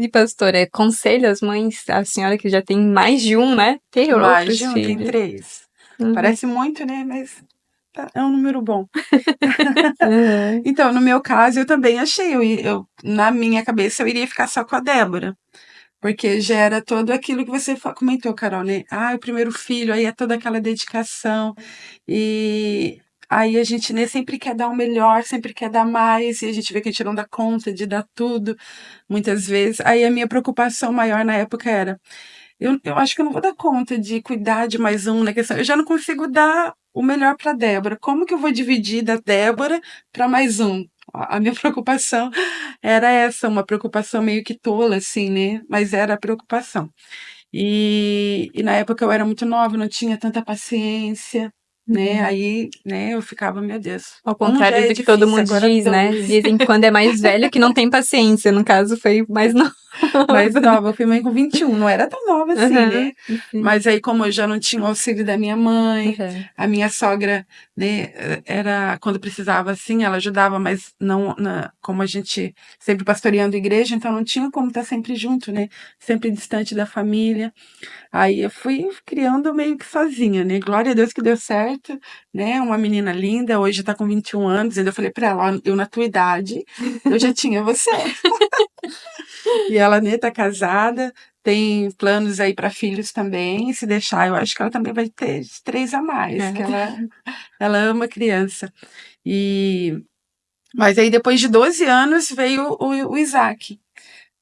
Speaker 2: E pastora, aconselha as mães, a senhora que já tem mais de um, né? Ter
Speaker 1: Mais
Speaker 2: outros
Speaker 1: de um, tem
Speaker 2: filhos.
Speaker 1: 3. Parece muito, né? Mas é um número bom. Então, no meu caso, eu também achei. Na minha cabeça, eu iria ficar só com a Débora. Porque gera todo aquilo que você comentou, Carol, né? O primeiro filho, aí é toda aquela dedicação. E aí a gente, né, sempre quer dar o melhor, sempre quer dar mais. E a gente vê que a gente não dá conta de dar tudo, muitas vezes. Aí a minha preocupação maior na época era: eu acho que eu não vou dar conta de cuidar de mais um na questão. Eu já não consigo dar o melhor para Débora. Como que eu vou dividir da Débora para mais um? A minha preocupação era essa, uma preocupação meio que tola, assim, né? Mas era a preocupação. E na época eu era muito nova, não tinha tanta paciência, né? Aí, né, eu ficava, meu Deus,
Speaker 2: Ao
Speaker 1: já
Speaker 2: contrário
Speaker 1: é
Speaker 2: do que todo
Speaker 1: difícil,
Speaker 2: mundo
Speaker 1: agora
Speaker 2: diz, né?
Speaker 1: 2.
Speaker 2: Dizem que quando é mais velho que não tem paciência. No caso, foi mais nova.
Speaker 1: Mais nova, eu fui mãe com 21, não era tão nova assim, né?
Speaker 2: Aham, sim.
Speaker 1: Mas aí, como eu já não tinha o auxílio da minha mãe,
Speaker 2: Aham.
Speaker 1: a minha sogra, né, era, quando precisava assim, ela ajudava, mas não, como a gente sempre pastoreando igreja, então não tinha como estar sempre junto, né? Sempre distante da família. Aí eu fui criando meio que sozinha, né? Glória a Deus que deu certo, né? Uma menina linda, hoje está com 21 anos, ainda eu falei para ela, ó, eu na tua idade, eu já tinha você. E ela, né, tá casada, tem planos aí para filhos também. Se deixar, eu acho que ela também vai ter 3 a mais, que ela ama criança. E mas aí depois de 12 anos veio o Isaac.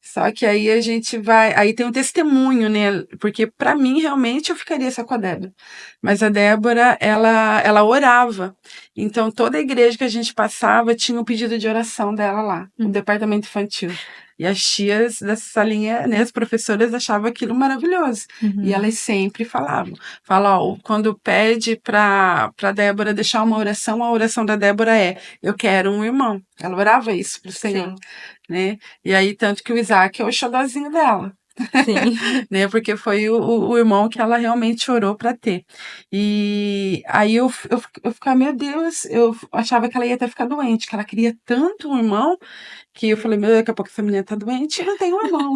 Speaker 1: Só que aí a gente vai, aí tem um testemunho, né? Porque para mim realmente eu ficaria só com a Débora. Mas a Débora, ela orava. Então toda a igreja que a gente passava tinha um pedido de oração dela lá, no departamento infantil. E as tias dessa salinha, né, as professoras achavam aquilo maravilhoso. E elas sempre falavam, ó, quando pede para Débora deixar uma oração, a oração da Débora é: eu quero um irmão. Ela orava isso pro Senhor,
Speaker 2: Sim,
Speaker 1: né? E aí, tanto que o Isaac é o xodozinho dela,
Speaker 2: sim.
Speaker 1: né? Porque foi o irmão que ela realmente orou para ter. E aí eu ficava, meu Deus, eu achava que ela ia até ficar doente, que ela queria tanto um irmão, que eu falei, meu, daqui a pouco essa menina tá doente, eu tenho um irmão.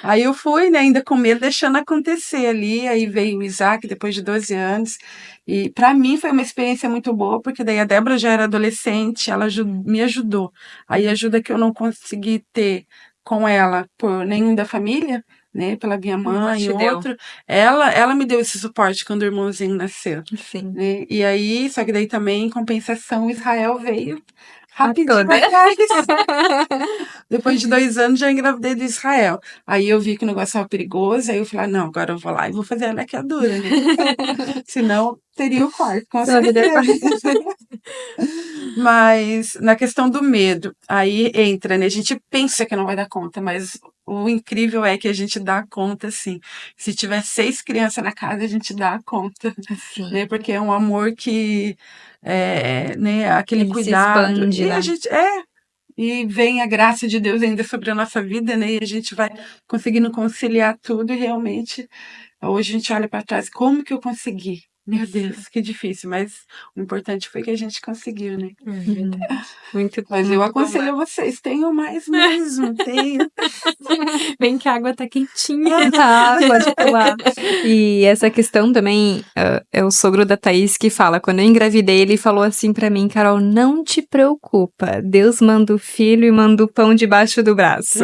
Speaker 1: Aí eu fui, né, ainda com medo, deixando acontecer ali. Aí veio o Isaac depois de 12 anos. E para mim foi uma experiência muito boa, porque daí a Débora já era adolescente, ela me ajudou. Aí ajuda que eu não consegui ter com ela por nenhum da família, né, pela minha
Speaker 2: Ela
Speaker 1: mãe e
Speaker 2: te deu.
Speaker 1: outro. Ela me deu esse suporte quando o irmãozinho nasceu,
Speaker 2: Sim.
Speaker 1: né? E aí, só que daí também, em compensação, Israel veio
Speaker 2: A
Speaker 1: rapidinho
Speaker 2: toda.
Speaker 1: atrás. Depois de 2 anos já engravidei de Israel. Aí eu vi que o negócio estava perigoso, aí eu falei, não, agora eu vou lá e vou fazer a laqueadura, né? Senão teria o quarto, com
Speaker 2: Ela teria
Speaker 1: certeza. Mas na questão do medo, aí entra, né? A gente pensa que não vai dar conta, mas o incrível é que a gente dá conta, sim. Se tiver 6 crianças na casa, a gente dá conta,
Speaker 2: Sim.
Speaker 1: né? Porque é um amor que, né? Aquele
Speaker 2: Ele se
Speaker 1: cuidado.
Speaker 2: expande,
Speaker 1: E a
Speaker 2: né?
Speaker 1: gente, e vem a graça de Deus ainda sobre a nossa vida, né? E a gente vai conseguindo conciliar tudo e realmente hoje a gente olha para trás, como que eu consegui? Meu Deus, que difícil, mas o importante foi que a gente conseguiu, né?
Speaker 3: É verdade.
Speaker 2: Muito,
Speaker 1: Mas eu
Speaker 2: muito bom.
Speaker 1: aconselho vocês, tenham mais mesmo, tenham.
Speaker 3: Bem que a água tá quentinha.
Speaker 2: Ah, pode pular. E essa questão também, é o sogro da Thaís que fala, quando eu engravidei, ele falou assim pra mim, Carol, não te preocupa, Deus manda o filho e manda o pão debaixo do braço,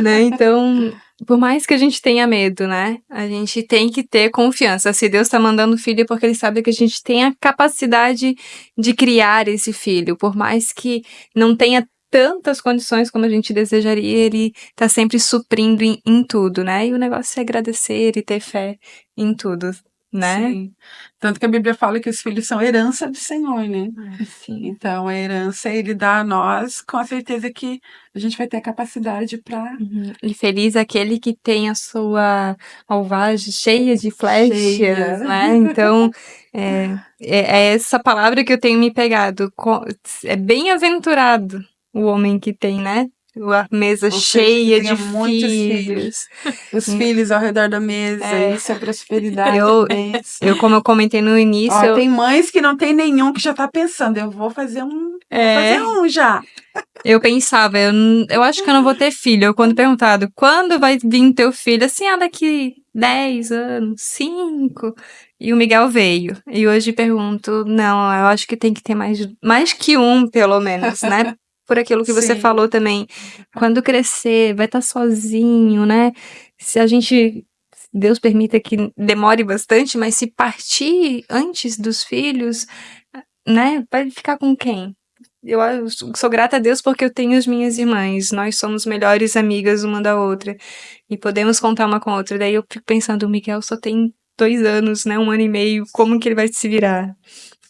Speaker 2: né? Então, por mais que a gente tenha medo, né? A gente tem que ter confiança. Se Deus tá mandando o filho é porque ele sabe que a gente tem a capacidade de criar esse filho, por mais que não tenha tantas condições como a gente desejaria, ele tá sempre suprindo em tudo, né? E o negócio é agradecer e ter fé em tudo, né?
Speaker 1: Sim. Tanto que a Bíblia fala que os filhos são herança do Senhor, né?
Speaker 2: Sim.
Speaker 1: Então, a herança ele dá a nós com a certeza que a gente vai ter a capacidade para
Speaker 2: E feliz aquele que tem a sua alvagem cheia de flechas,
Speaker 1: cheia.
Speaker 2: né? Então, é essa palavra que eu tenho me pegado. É bem-aventurado o homem que tem, né? A mesa
Speaker 1: Ou seja,
Speaker 2: cheia
Speaker 1: que tenha
Speaker 2: de
Speaker 1: muitos
Speaker 2: filhos.
Speaker 1: Os filhos ao redor da mesa,
Speaker 2: É.
Speaker 1: isso é prosperidade,
Speaker 2: Eu,
Speaker 1: bênção.
Speaker 2: como eu comentei no início,
Speaker 1: Ó, tem mães que não tem nenhum que já tá pensando, eu vou fazer um já.
Speaker 2: eu pensava, eu acho que eu não vou ter filho. Eu, quando perguntado, quando vai vir teu filho? Assim, daqui 10 anos, 5. E o Miguel veio. E hoje pergunto, não, eu acho que tem que ter mais que um, pelo menos, né? Por aquilo que você
Speaker 1: Sim.
Speaker 2: falou também. Quando crescer, vai estar sozinho, né? Se a gente, Deus permita que demore bastante, mas se partir antes dos filhos, né? Vai ficar com quem? Eu sou grata a Deus porque eu tenho as minhas irmãs. Nós somos melhores amigas uma da outra. E podemos contar uma com a outra. Daí eu fico pensando, o Miguel só tem 2 anos, né? 1 ano e meio. Como que ele vai se virar?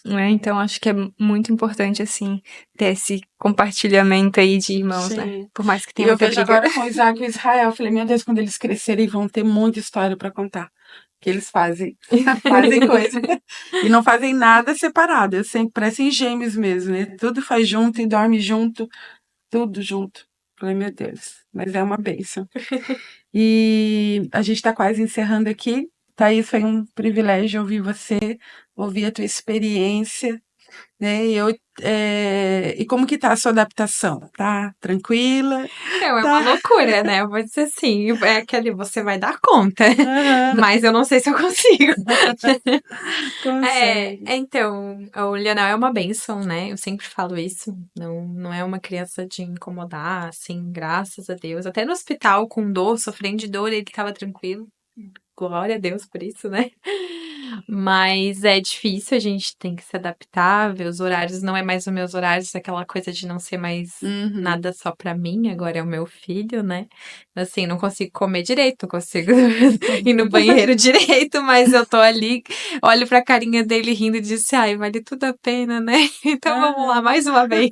Speaker 2: Então acho que é muito importante, assim, ter esse compartilhamento aí de irmãos, né?
Speaker 1: Sim.
Speaker 2: Por mais que
Speaker 1: E
Speaker 2: tenha
Speaker 1: eu
Speaker 2: muita
Speaker 1: vejo
Speaker 2: briga.
Speaker 1: agora com o Isaac e o Israel, eu falei, meu Deus, quando eles crescerem vão ter muita história para contar. Que eles fazem, fazem coisa. E não fazem nada separado, eles sempre parecem gêmeos mesmo, né? Tudo faz junto e dorme junto, tudo junto. Falei, meu Deus, mas é uma bênção. E a gente está quase encerrando aqui. Thaís, foi um privilégio ouvir você, ouvir a tua experiência, né? E como que tá a sua adaptação? Tá tranquila?
Speaker 3: É uma
Speaker 1: Tá?
Speaker 3: loucura, né? Eu vou dizer assim, é aquele você vai dar conta,
Speaker 1: Aham,
Speaker 3: mas eu não sei se eu consigo.
Speaker 1: consegue.
Speaker 3: Então, o Lionel é uma bênção, né? Eu sempre falo isso. Não é uma criança de incomodar, assim, graças a Deus. Até no hospital, com dor, sofrendo de dor, ele tava tranquilo. Glória a Deus por isso, né? Mas é difícil, a gente tem que se adaptar, ver os horários, não é mais os meus horários, aquela coisa de não ser mais
Speaker 1: Uhum.
Speaker 3: nada só pra mim, agora é o meu filho, né? Assim, não consigo comer direito, não consigo ir no banheiro direito, mas eu tô ali, olho pra carinha dele rindo e disse, ai, vale tudo a pena, né? Então vamos lá,
Speaker 1: Aham,
Speaker 3: mais uma vez.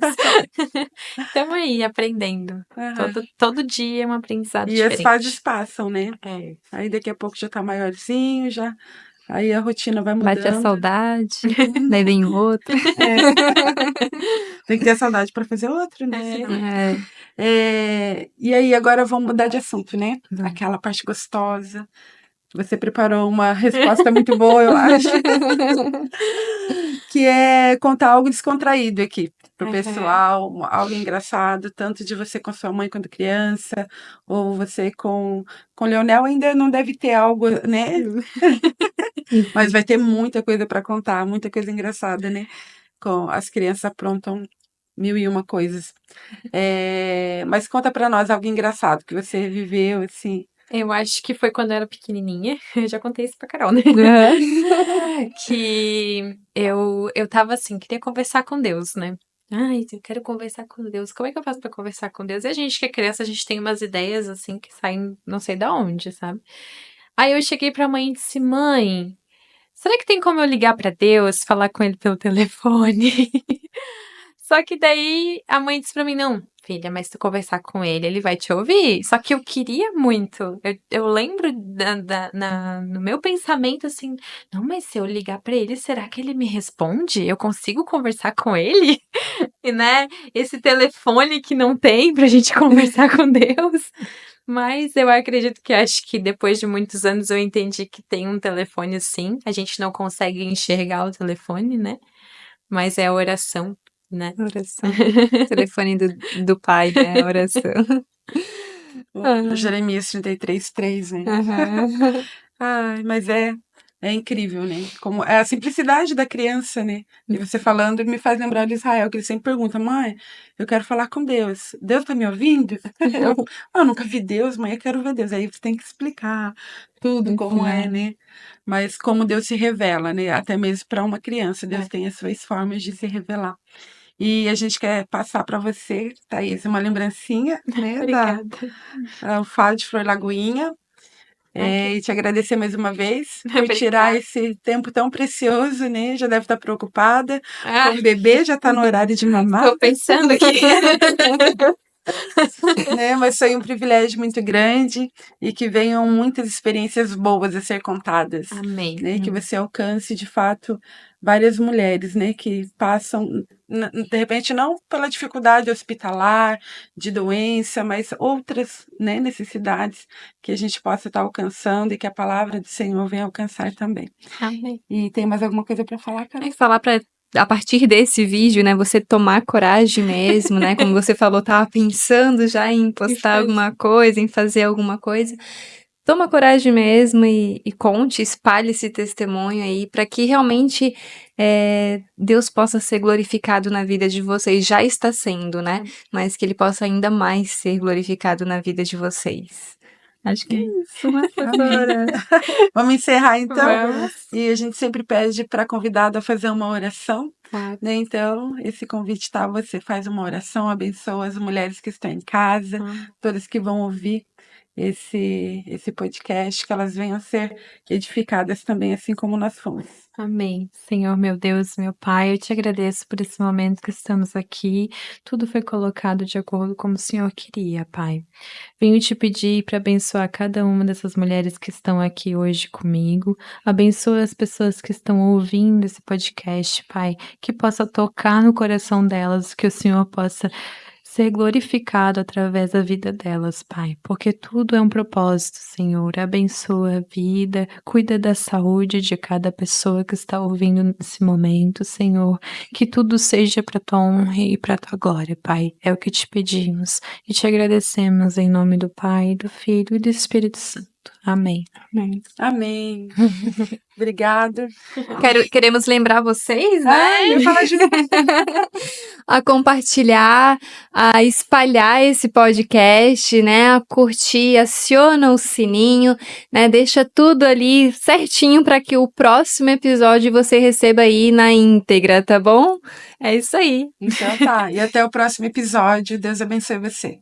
Speaker 3: Estamos aí, aprendendo.
Speaker 1: aham.
Speaker 3: Todo dia é um aprendizado
Speaker 1: E as fases
Speaker 3: diferente.
Speaker 1: passam, né?
Speaker 3: É.
Speaker 1: Aí daqui a pouco já tá maiorzinho, já. Aí a rotina vai
Speaker 2: Bate a
Speaker 1: mudando.
Speaker 2: saudade, daí vem o outro.
Speaker 1: É, tem que ter saudade para fazer outro, né?
Speaker 3: É.
Speaker 1: Senão.
Speaker 2: É.
Speaker 1: E aí, agora vamos mudar de assunto, né?
Speaker 2: Vamos.
Speaker 1: Aquela parte gostosa. Você preparou uma resposta muito boa, eu acho, que é contar algo descontraído aqui pro
Speaker 3: Aham.
Speaker 1: pessoal, algo engraçado, tanto de você com sua mãe quando criança, ou você com o Leonel ainda não deve ter algo, né? Mas vai ter muita coisa para contar, muita coisa engraçada, né? Com as crianças aprontam mil e uma coisas. Mas conta para nós algo engraçado que você viveu, assim.
Speaker 3: Eu acho que foi quando eu era pequenininha. Eu já contei isso pra Carol, né? Que eu tava assim, queria conversar com Deus, né? Ai, eu quero conversar com Deus. Como é que eu faço pra conversar com Deus? E a gente que é criança, a gente tem umas ideias assim que saem não sei da onde, sabe? Aí eu cheguei pra mãe e disse: Mãe, será que tem como eu ligar pra Deus, falar com ele pelo telefone? Só que daí a mãe disse pra mim: Não, filha, mas se tu conversar com ele, ele vai te ouvir. Só que eu queria muito. Eu lembro no meu pensamento assim: Não, mas se eu ligar pra ele, será que ele me responde? Eu consigo conversar com ele? E né, esse telefone que não tem pra gente conversar com Deus. Mas eu acredito que acho que depois de muitos anos eu entendi que tem um telefone sim. A gente não consegue enxergar o telefone, né? Mas é a oração, né?
Speaker 2: Oração. Telefone do pai, né? A oração.
Speaker 1: O Jeremias 33:3, né?
Speaker 2: Aham.
Speaker 1: Ai, mas é incrível, né? Como é a simplicidade da criança, né? E você falando me faz lembrar de Israel, que ele sempre pergunta: Mãe, eu quero falar com Deus. Deus tá me ouvindo? Eu nunca vi Deus, mãe, eu quero ver Deus. Aí você tem que explicar tudo como é,
Speaker 2: Ensinar.
Speaker 1: né? Mas como Deus se revela, né? Até mesmo para uma criança, Deus
Speaker 3: É.
Speaker 1: tem as suas formas de se revelar. E a gente quer passar para você, Thaís, uma lembrancinha, né,
Speaker 3: Obrigada.
Speaker 1: o Fado de Flor Lagoinha.
Speaker 3: Ai,
Speaker 1: E te agradecer mais uma vez por tirar
Speaker 3: Obrigada.
Speaker 1: esse tempo tão precioso, né? Já deve estar preocupada com
Speaker 3: Ah,
Speaker 1: o bebê, já está no horário de mamar,
Speaker 3: tô pensando aqui.
Speaker 1: né? Mas foi um privilégio muito grande e que venham muitas experiências boas a ser contadas,
Speaker 3: Amém.
Speaker 1: né? Que você alcance de fato várias mulheres, né? Que passam, de repente, não pela dificuldade hospitalar, de doença, mas outras, né, necessidades que a gente possa estar alcançando e que a palavra do Senhor venha alcançar também.
Speaker 3: Amém.
Speaker 1: E tem mais alguma coisa para falar, Carol?
Speaker 2: É falar pra, a partir desse vídeo, né, você tomar coragem mesmo, né, como você falou, tava pensando já em postar alguma coisa, em fazer alguma coisa. Toma coragem mesmo e conte, espalhe esse testemunho aí, para que realmente Deus possa ser glorificado na vida de vocês. Já está sendo, né? Mas que ele possa ainda mais ser glorificado na vida de vocês. Acho que é isso, né, pastora?
Speaker 1: Vamos encerrar então?
Speaker 3: Vamos.
Speaker 1: E a gente sempre pede para convidado a fazer uma oração,
Speaker 3: Claro.
Speaker 1: né? Então, esse convite tá, você faz uma oração, abençoa as mulheres que estão em casa, todas que vão ouvir. esse podcast, que elas venham a ser edificadas também, assim como nós fomos.
Speaker 3: Amém. Senhor, meu Deus, meu Pai, eu te agradeço por esse momento que estamos aqui. Tudo foi colocado de acordo como o Senhor queria, Pai. Venho te pedir para abençoar cada uma dessas mulheres que estão aqui hoje comigo. Abençoa as pessoas que estão ouvindo esse podcast, Pai, que possa tocar no coração delas, que o Senhor possa ser glorificado através da vida delas, Pai, porque tudo é um propósito, Senhor. Abençoa a vida, cuida da saúde de cada pessoa que está ouvindo nesse momento, Senhor. Que tudo seja para tua honra e para tua glória, Pai. É o que te pedimos e te agradecemos em nome do Pai, do Filho e do Espírito Santo. Amém.
Speaker 1: Amém. Obrigada.
Speaker 2: Queremos lembrar vocês, né?
Speaker 1: Ai, eu falo junto.
Speaker 2: A compartilhar, a espalhar esse podcast, né? A curtir, aciona o sininho, né? Deixa tudo ali certinho para que o próximo episódio você receba aí na íntegra, tá bom? É isso aí.
Speaker 1: Então tá. E até o próximo episódio. Deus abençoe você.